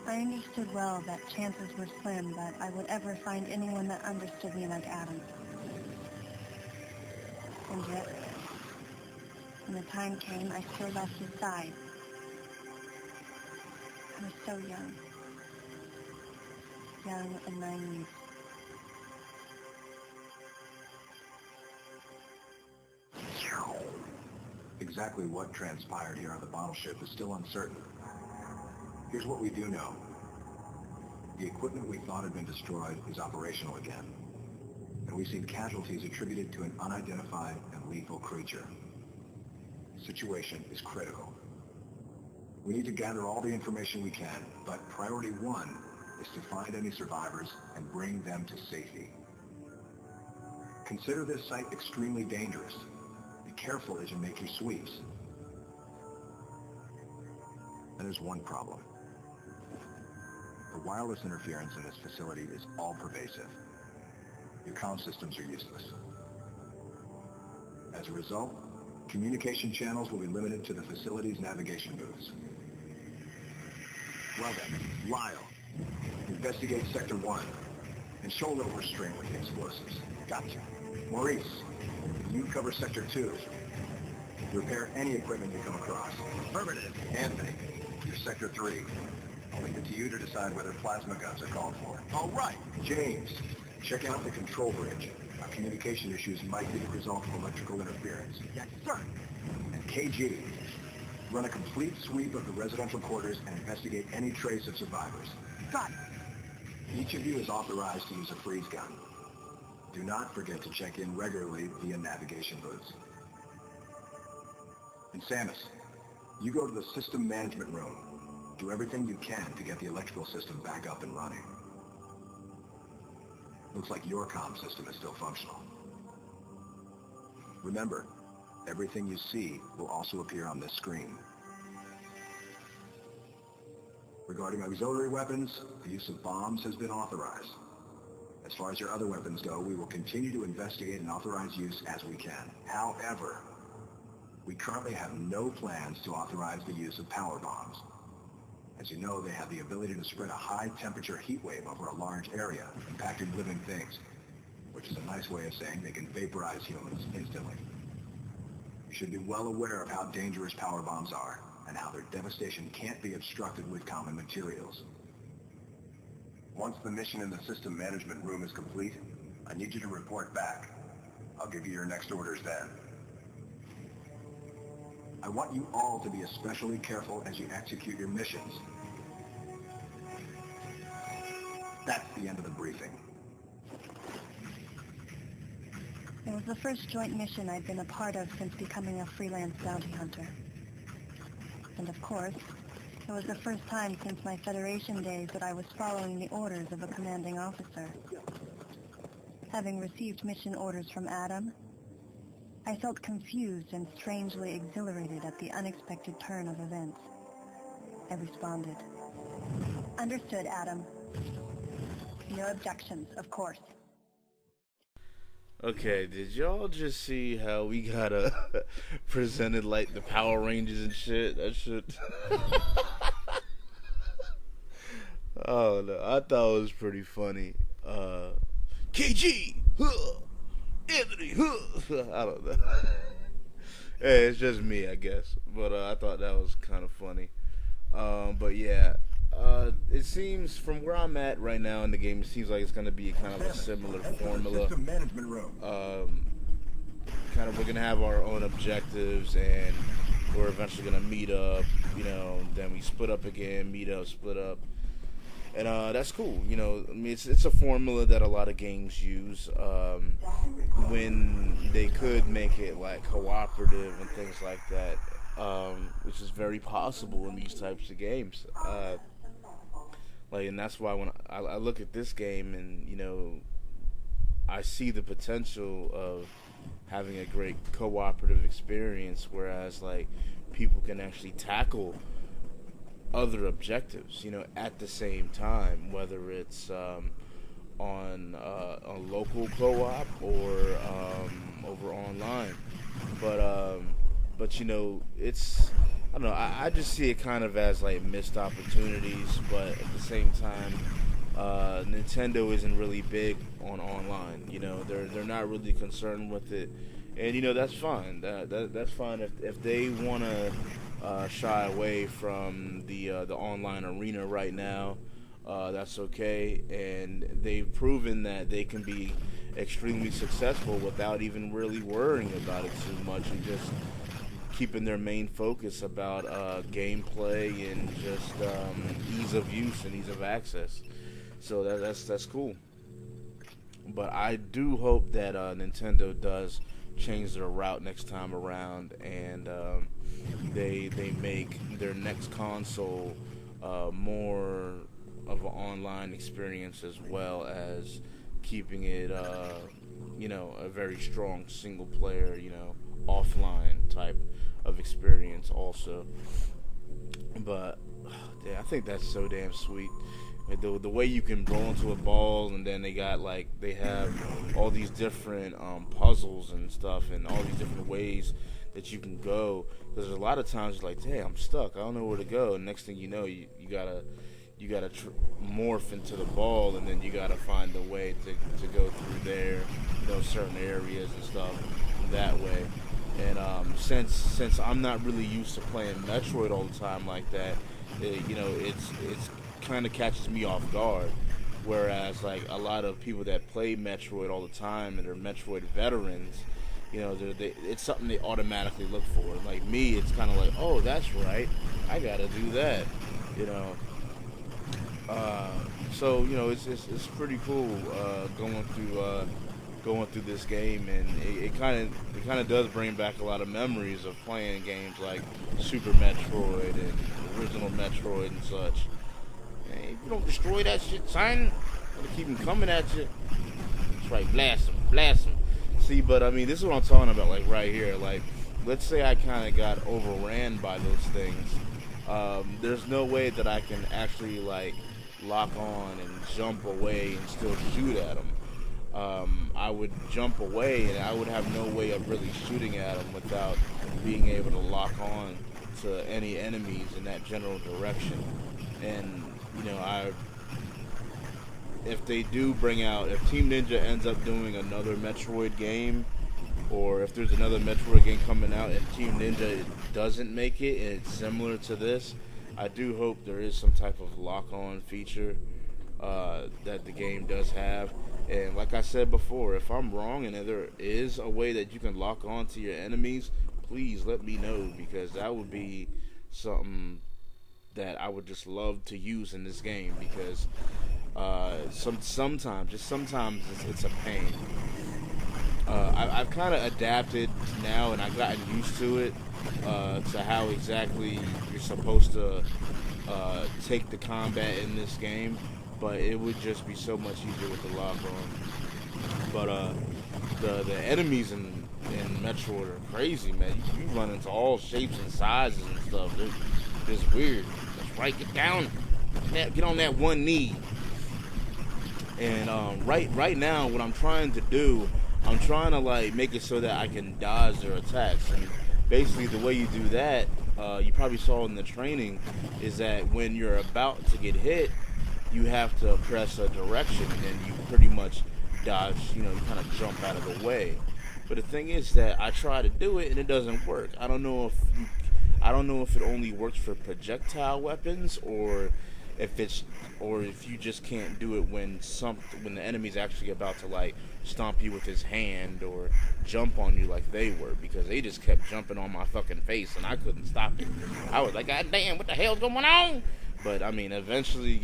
I understood well that chances were slim that I would ever find anyone that understood me like Adam. And yet, when the time came, I still left his side. I was so young. Young and naive. Exactly what transpired here on the bottle ship is still uncertain. Here's what we do know. The equipment we thought had been destroyed is operational again, and we've seen casualties attributed to an unidentified and lethal creature. The situation is critical. We need to gather all the information we can, but priority one is to find any survivors and bring them to safety. Consider this site extremely dangerous. Be careful as you make your sweeps. And there's one problem. The wireless interference in this facility is all-pervasive. Your comm systems are useless. As a result, communication channels will be limited to the facility's navigation booths. Well then, Lyle, investigate Sector 1 and show a little restraint with the explosives. Gotcha. Maurice, you cover Sector 2. Repair any equipment you come across. Affirmative. Anthony, you're Sector 3. I'll leave it to you to decide whether plasma guns are called for. All right. James, check out the control bridge. Our communication issues might be the result of electrical interference. Yes, sir. And KG, run a complete sweep of the residential quarters and investigate any trace of survivors. Got it. Each of you is authorized to use a freeze gun. Do not forget to check in regularly via navigation booths. And Samus, you go to the system management room. Do everything you can to get the electrical system back up and running. Looks like your comm system is still functional. Remember, everything you see will also appear on this screen. Regarding auxiliary weapons, the use of bombs has been authorized. As far as your other weapons go, we will continue to investigate and authorize use as we can. However, we currently have no plans to authorize the use of power bombs. As you know, they have the ability to spread a high-temperature heat wave over a large area, impacting living things, which is a nice way of saying they can vaporize humans instantly. You should be well aware of how dangerous power bombs are, and how their devastation can't be obstructed with common materials. Once the mission in the system management room is complete, I need you to report back. I'll give you your next orders then. I want you all to be especially careful as you execute your missions. That's the end of the briefing. It was the first joint mission I'd been a part of since becoming a freelance bounty hunter. And of course, it was the first time since my Federation days that I was following the orders of a commanding officer. Having received mission orders from Adam, I felt confused and strangely exhilarated at the unexpected turn of events. I responded. Understood, Adam. No objections, of course. Okay, did y'all just see how we got presented like the Power Rangers and shit? That shit. Oh no, I thought it was pretty funny. KG, Anthony, I don't know. Hey, it's just me, I guess. But I thought that was kind of funny. But yeah, it seems from where I'm at right now in the game, it seems like it's going to be kind of a similar formula. Kind of, we're going to have our own objectives, and we're eventually going to meet up. You know, then we split up again, meet up, split up. And that's cool, you know. I mean, it's a formula that a lot of games use when they could make it like cooperative and things like that, which is very possible in these types of games. And that's why when I look at this game, and you know, I see the potential of having a great cooperative experience, whereas like people can actually tackle other objectives, you know, at the same time, whether it's on local co-op or over online. But you know, I don't know. I just see it kind of as like missed opportunities, but at the same time, Nintendo isn't really big on online. You know, they're not really concerned with it, and you know that's fine. That's fine if they want to shy away from the online arena right now. That's okay, and they've proven that they can be extremely successful without even really worrying about it too much, and just keeping their main focus about gameplay and just ease of use and ease of access. So that's cool. But I do hope that Nintendo does change their route next time around, and they make their next console more of an online experience, as well as keeping it a very strong single player, offline type of experience also. But yeah, I think that's so damn sweet. Like, the way you can roll into a ball, and then they have all these different puzzles and stuff, and all these different ways that you can go. Because a lot of times you're like, "Hey, I'm stuck. I don't know where to go." And next thing you know, you gotta morph into the ball, and then you gotta find a way to go through there, certain areas and stuff that way. And since I'm not really used to playing Metroid all the time like that, it's kind of catches me off guard. Whereas like a lot of people that play Metroid all the time and are Metroid veterans, it's something they automatically look for. Like me, it's kind of like, oh, that's right, I gotta do that, you know. So it's pretty cool going through this game, and it kind of does bring back a lot of memories of playing games like Super Metroid and original Metroid and such. Hey, you don't destroy that shit, son. Gotta keep them coming at you. That's right, blast them. See, but I mean, this is what I'm talking about, like right here. Like, let's say I kind of got overran by those things. There's no way that I can actually like lock on and jump away and still shoot at them. I would jump away, and I would have no way of really shooting at them without being able to lock on to any enemies in that general direction. And if they do if Team Ninja ends up doing another Metroid game, or if there's another Metroid game coming out and Team Ninja doesn't make it and it's similar to this, I do hope there is some type of lock-on feature that the game does have. And like I said before, if I'm wrong and if there is a way that you can lock on to your enemies, please let me know, because that would be something that I would just love to use in this game, because sometimes it's a pain. I've kind of adapted now, and I've gotten used to it, to how exactly you're supposed to take the combat in this game, but it would just be so much easier with the lock on. But the enemies in Metroid are crazy, man. You run into all shapes and sizes and stuff. They're just weird. That's right. Get down. Get on that one knee. And right now, what I'm trying to do, I'm trying to like make it so that I can dodge their attacks. And basically, the way you do that, you probably saw in the training, is that when you're about to get hit, you have to press a direction, and then you pretty much dodge. You kind of jump out of the way. But the thing is that I try to do it and it doesn't work. I don't know if it only works for projectile weapons, or if you just can't do it when the enemy's actually about to like stomp you with his hand or jump on you like they were, because they just kept jumping on my fucking face and I couldn't stop it. I was like, God damn, what the hell's going on? But I mean, eventually,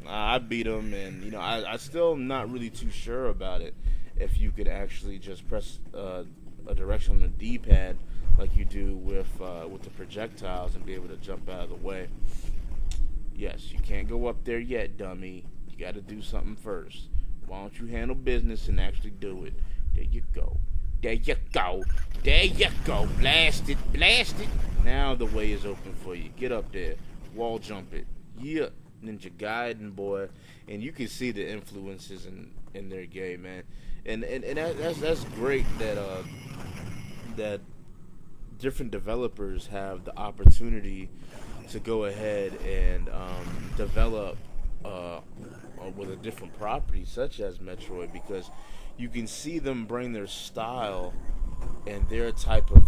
I beat them, and I still not really too sure about it. If you could actually just press a direction on the D-pad like you do with the projectiles and be able to jump out of the way. Yes, you can't go up there yet, dummy. You got to do something first. Why don't you handle business and actually do it? There you go. There you go. There you go. Blast it. Blast it. Now the way is open for you. Get up there. Wall jump it. Yeah. Ninja Gaiden, boy. And you can see the influences in their game, man. And that's great that different developers have the opportunity to go ahead and develop with a different property such as Metroid, because you can see them bring their style and their type of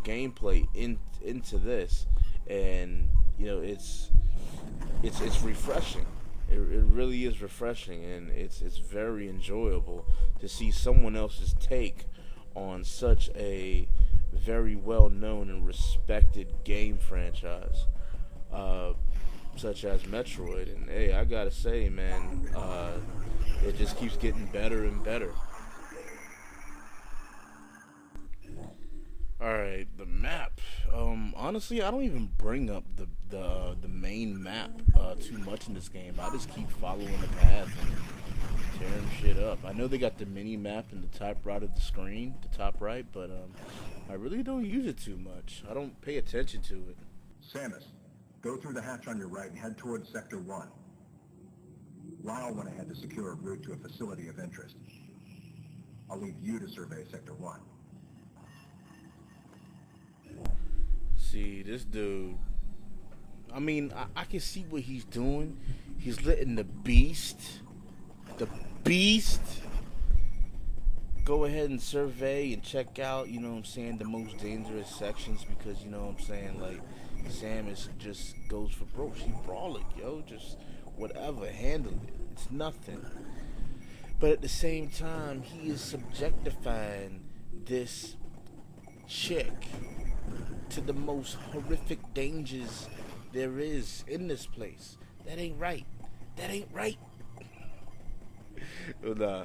gameplay into this, and it's refreshing. It really is refreshing, and it's very enjoyable to see someone else's take on such a very well known and respected game franchise, uh, such as Metroid. And hey, I gotta say, man, it just keeps getting better and better. All right, the map. Honestly, I don't even bring up the main map too much in this game. I just keep following the path and tearing shit up. I know they got the mini map in the top right of the screen, the top right, but I really don't use it too much. I don't pay attention to it. Samus, go through the hatch on your right and head towards Sector 1. Lyle went ahead to secure a route to a facility of interest. I'll leave you to survey Sector 1. See, this dude. I mean, I can see what he's doing. He's letting the beast, go ahead and survey and check out, you know what I'm saying, the most dangerous sections, because, you know what I'm saying, like, Samus just goes for broke. She brawling, yo, just whatever, handle it. It's nothing. But at the same time, he is subjectifying this chick to the most horrific dangers there is in this place. That ain't right. That ain't right. Nah.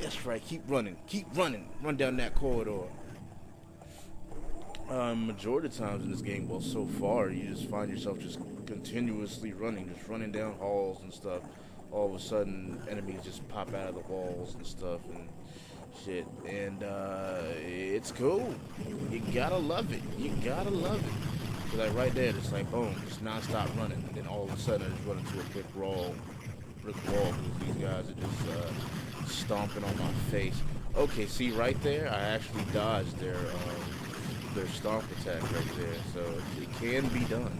That's right. Keep running. Keep running. Run down that corridor. Majority of times in this game, well, so far, you just find yourself just continuously running, just running down halls and stuff. All of a sudden, enemies just pop out of the walls and stuff and shit. And it's cool. You gotta love it. You gotta love it. So like right there, it's like boom, just non-stop running. And then all of a sudden, I just run into a brick wall because these guys are just stomping on my face. Okay, see right there, I actually dodged their stomp attack right there, so it can be done.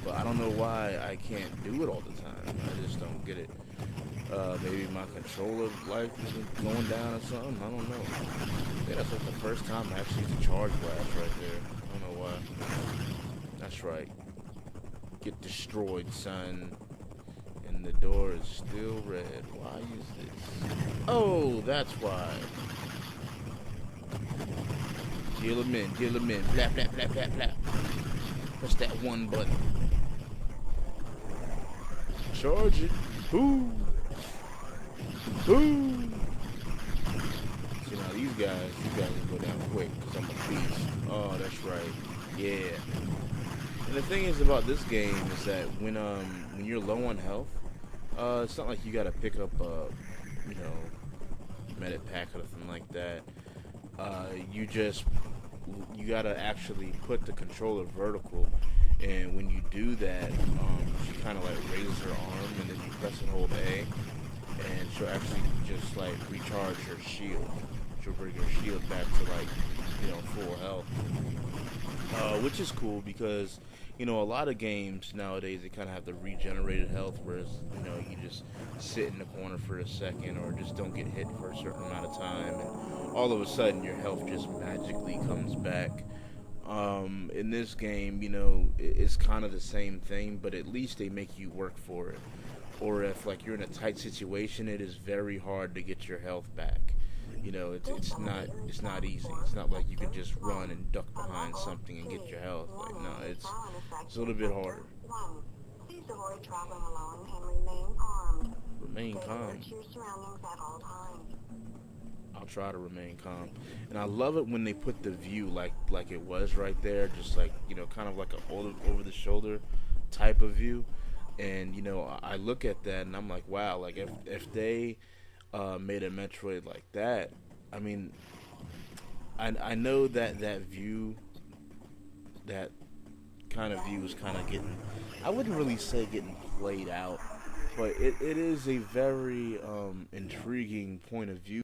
But I don't know why I can't do it all the time. I just don't get it. Maybe my controller life isn't going down or something. I don't know. I think that's like the first time I actually used a charge blast right there. I don't know why. That's right. Get destroyed, son. And the door is still red. Why is this? Oh, that's why. Deal him in. Blah, blah, blah, blah, blah. Press that one button. Charge it. Ooh. Ooh. See, now these guys will go down quick because I'm a beast. Oh, that's right. Yeah. And the thing is about this game is that when you're low on health, it's not like you gotta pick up a, medic pack or something like that. You gotta actually put the controller vertical, and when you do that, she kind of like raises her arm, and then you press and hold A, and she'll actually just like recharge her shield. She'll bring her shield back to like, full health, which is cool because a lot of games nowadays they kind of have the regenerated health, whereas you just sit in the corner for a second or just don't get hit for a certain amount of time, and all of a sudden your health just magically comes back. In this game, it's kind of the same thing, but at least they make you work for it. Or if like you're in a tight situation, it is very hard to get your health back. It's not easy. It's not like you can just run and duck behind something and get your health. Like no, it's a little bit harder. Please avoid traveling alone and remain armed. Remain calm. Search your surroundings at all times. I'll try to remain calm. And I love it when they put the view like it was right there, just like, kind of like a over the shoulder type of view. And, I look at that and I'm like, wow, like if they made a Metroid like that, I mean, I know that view, that kind of view is kind of getting, I wouldn't really say getting played out, but it is a very intriguing point of view.